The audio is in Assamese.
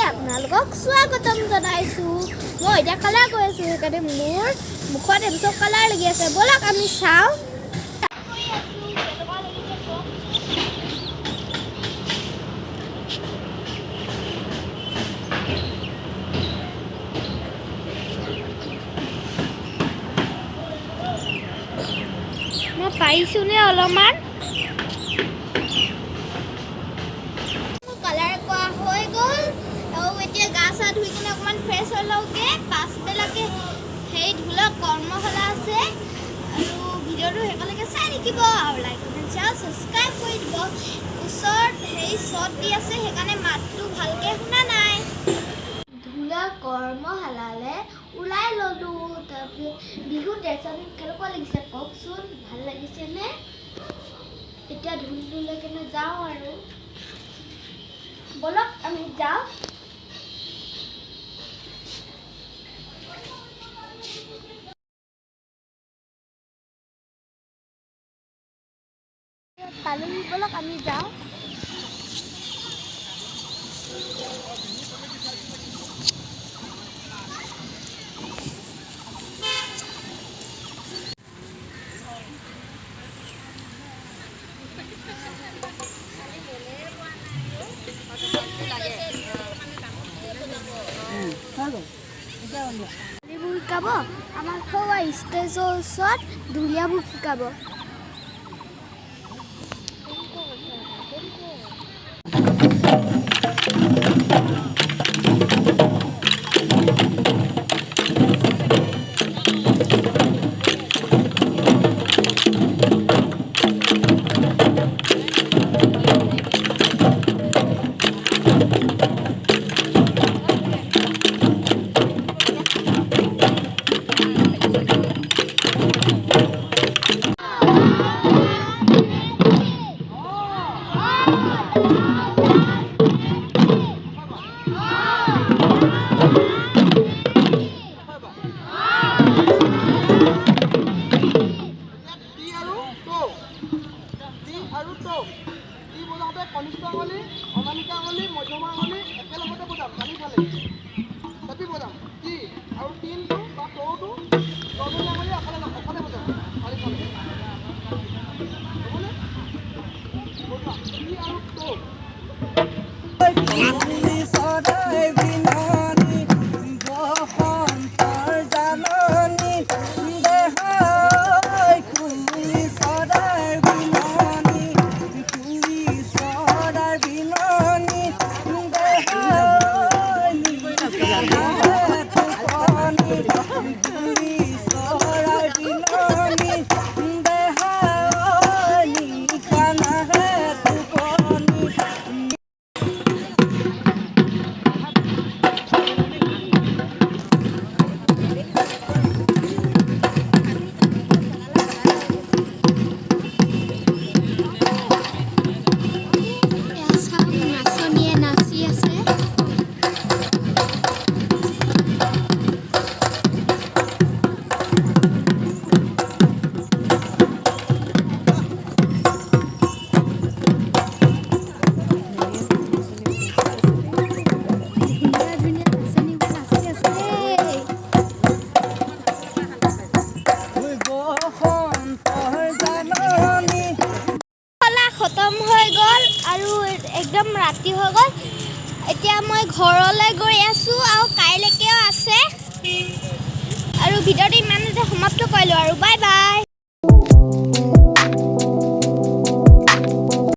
আপোনালোকক স্বাগতম জনাইছোঁ। মই এতিয়া কালাৰ কৰি আছোঁ, সেইকাৰণে মোৰ মুখত এপিছত কালাৰ লাগি আছে। ব'লক আমি চাওঁ। মই পাৰিছোঁনে অলপমান? কালাৰ কৰা হৈ গ'ল আৰু এতিয়া গা চা ধুই কিনে অকণমান ফ্ৰেছ হৈ লওঁগে। পাছবেলাকে সেই ধুলক কৰ্মশালা আছে আৰু ভিডিঅ'টো শেষলৈকে চাই থাকিব আৰু লাইক কমেণ্ট শ্বেয়াৰ ছাবস্ক্ৰাইব কৰি দিব। ওচৰত সেই শ্বট দি আছে, সেইকাৰণে মাতটো ভালকৈ শুনা নাই। ধুলা কৰ্মশালালৈ ওলাই ল'লোঁ। তাৰপিছত বিহু ড্ৰেছত কেনেকুৱা লাগিছে কওকচোন, ভাল লাগিছেনে? এতিয়া ঢোল লৈ কিনে যাওঁ আৰু বলক আমি যাওঁ। পালনি বলক আমি যাওঁ। বিহু শিকাব আমাক ষ্টেজৰ ওচৰত ঢুলীয়াবোৰ শিকাব। কনিষ্ঠ আঙুলি, অনামিকা আঙুলি, মধ্যমা আঙুলি একেলগতে বজাম, টানি ফালে চেপি বজাম। টি আৰু তিনটো বা টৌটো তৰ্জনী আঙুলি অকলে বজাম, টানি ফালে হ'বনে? বজোৱা টি আৰু টৌ। খতম হৈ গ'ল আৰু একদম ৰাতি হৈ গ'ল। এতিয়া মই ঘৰলৈ গৈ আছোঁ আৰু কাইলৈকেও আছে আৰু ভিডিঅ'টো ইমানতে সমাপ্ত কৰিলোঁ আৰু বাই বাই।